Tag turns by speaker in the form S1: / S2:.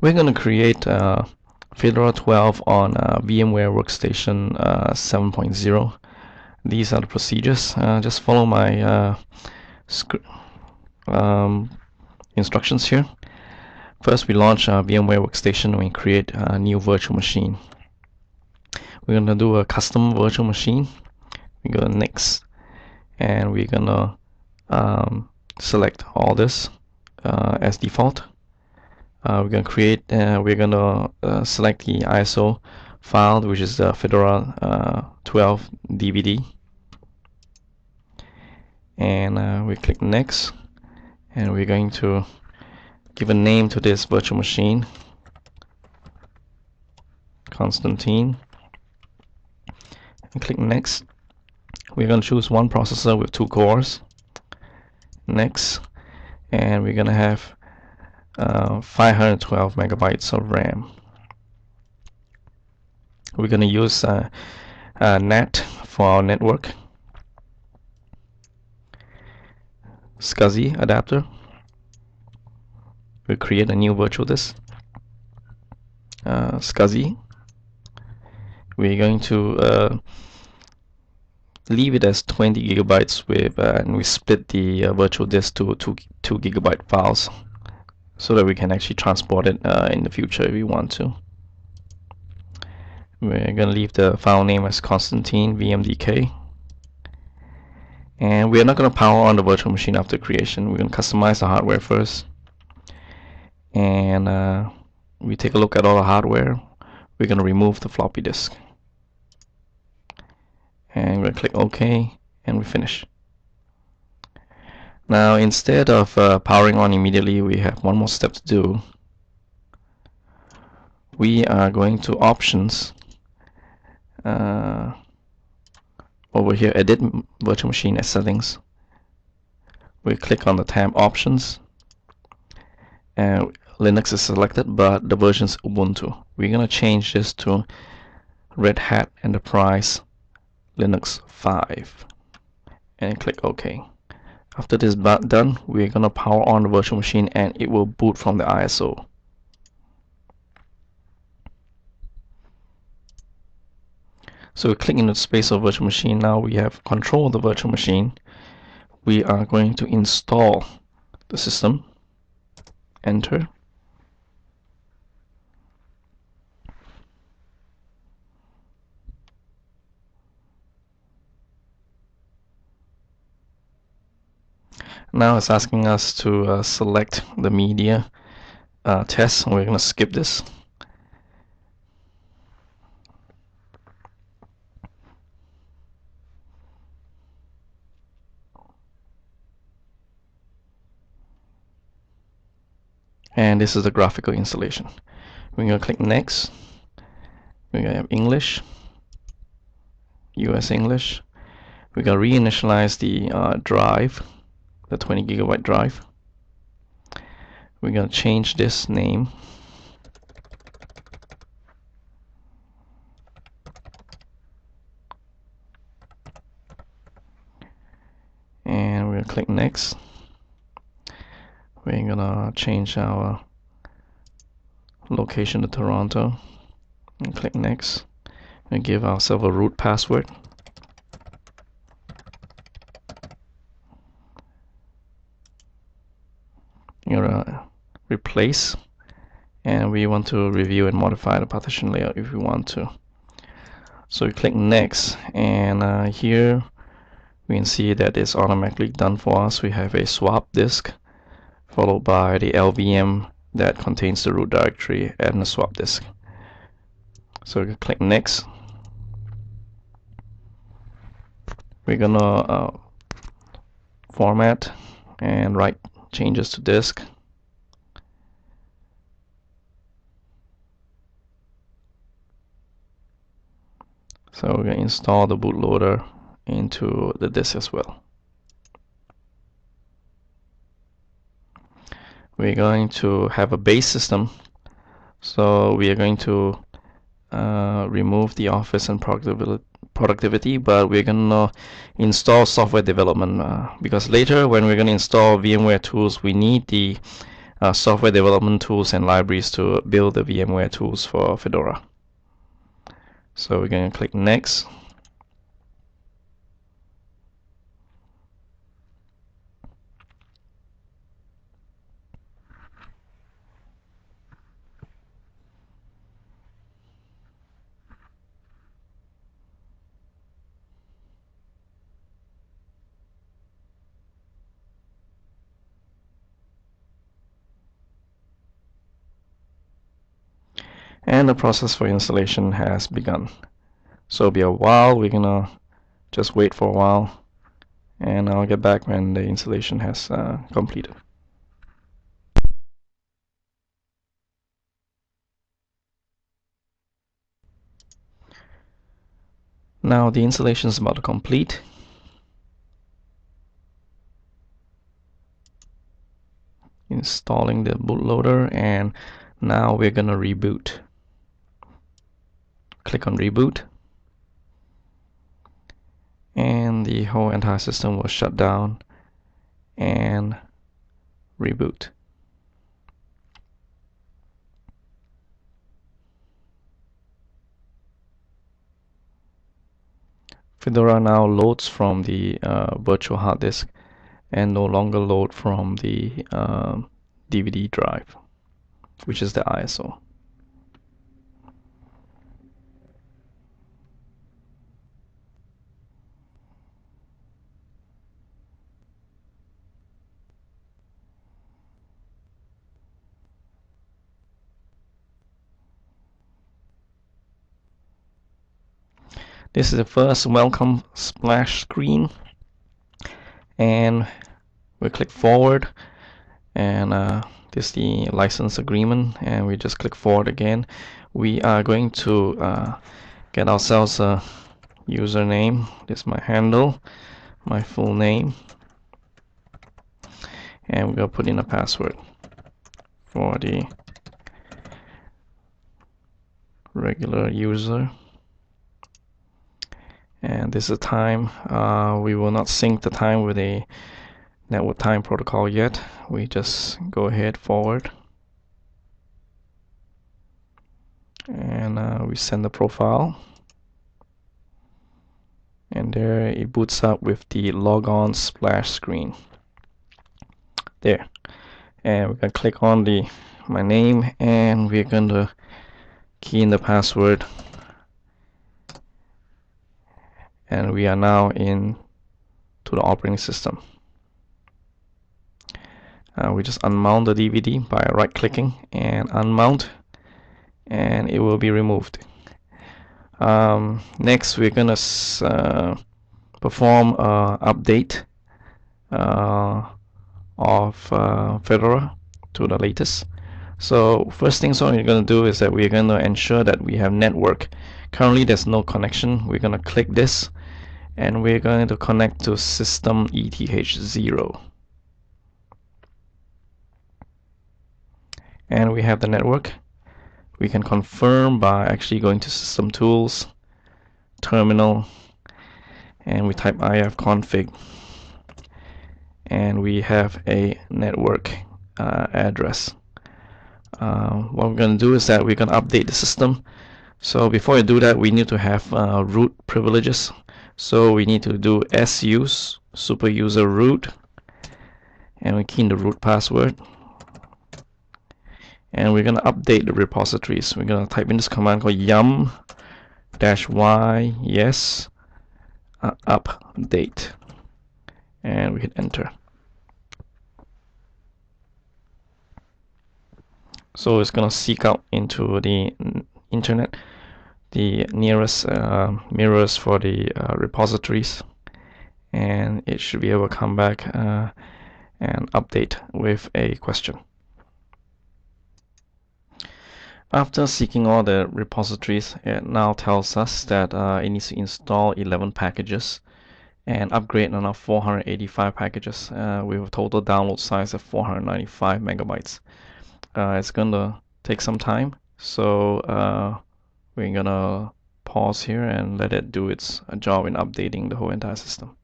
S1: We're going to create Fedora 12 on VMware Workstation 7.0. These are the procedures. Just follow my instructions here. First, we launch VMware Workstation and we create a new virtual machine. We're going to do a custom virtual machine. We go to Next, and we're going to select all this as default. We're going to create, we're going to select the ISO file, which is the Fedora 12 DVD. And we click Next, and we're going to give a name to this virtual machine, Constantine, and click Next. We're going to choose one processor with 2 cores. Next, and we're going to have 512 megabytes of RAM. We're going to use NAT for our network. SCSI adapter. We'll create a new virtual disk. SCSI. We're going to leave it as 20 gigabytes with, and we split the virtual disk to 2 gigabyte files, so that we can actually transport it in the future if we want to. We're going to leave the file name as Constantine VMDK. And we're not going to power on the virtual machine after creation. We're going to customize the hardware first. And we take a look at all the hardware. We're going to remove the floppy disk. And we're going to click OK, and we finish. Now, instead of powering on immediately, we have one more step to do. We are going to Options. Over here, Edit Virtual Machine as Settings. We click on the tab Options, and Linux is selected, but the version is Ubuntu. We're going to change this to Red Hat Enterprise Linux 5, and click OK. After this is done, we're going to power on the virtual machine, and it will boot from the ISO. So we click into the space of virtual machine. Now we have control of the virtual machine. We are going to install the system. Enter. Now it's asking us to select the media test. We're going to skip this. And this is the graphical installation. We're going to click Next. We're going to have English, US English. We're going to reinitialize the drive, the 20 gigabyte drive. We're going to change this name. And we're going to click Next. We're gonna change our location to Toronto and click Next and give ourselves a root password. You're gonna replace, and we want to review and modify the partition layout if we want to. So we click Next, and here we can see that it's automatically done for us. We have a swap disk followed by the LVM that contains the root directory and the swap disk. So we can click Next. We're gonna format and write changes to disk. So we're going to install the bootloader into the disk as well. We're going to have a base system, so we are going to remove the Office and productivity, but we're going to install software development because later when we're going to install VMware tools, we need the software development tools and libraries to build the VMware tools for Fedora. So we're going to click Next. And the process for installation has begun. So it'll be a while. We're gonna just wait for a while, and I'll get back when the installation has completed. Now the installation is about to complete. Installing the bootloader, and now we're gonna reboot. Click on Reboot, and the whole entire system will shut down and reboot. Fedora now loads from the virtual hard disk and no longer load from the DVD drive, which is the ISO. This is the first welcome splash screen, and we click forward, and this is the license agreement, and we just click forward again. We are going to get ourselves a username. This is my handle, my full name, and we're going to put in a password for the regular user. And this is the time. We will not sync the time with a network time protocol yet. We just go ahead forward, and we send the profile, and there it boots up with the logon splash screen there. And we're gonna click on my name, and we're gonna key in the password, and we are now in to the operating system. We just unmount the DVD by right clicking and unmount, and it will be removed. Next we're gonna perform update of Fedora to the latest. So first things what we're going to do is that we're going to ensure that we have network. Currently there's no connection. We're going to click this, and we're going to connect to system ETH0, and we have the network. We can confirm by actually going to System Tools, Terminal, and we type ifconfig, and we have a network address. What we're going to do is that we're going to update the system. So before we do that, we need to have root privileges. So we need to do SUSE super user root, and we key in the root password, and we're going to update the repositories. We're going to type in this command called yum -y yes update, and we hit enter. So it's going to seek out into the internet the nearest mirrors for the repositories, and it should be able to come back and update with a question. After seeking all the repositories, it now tells us that it needs to install 11 packages and upgrade another 485 packages with a total download size of 495 megabytes. It's going to take some time, so we're going to pause here and let it do its job in updating the whole entire system.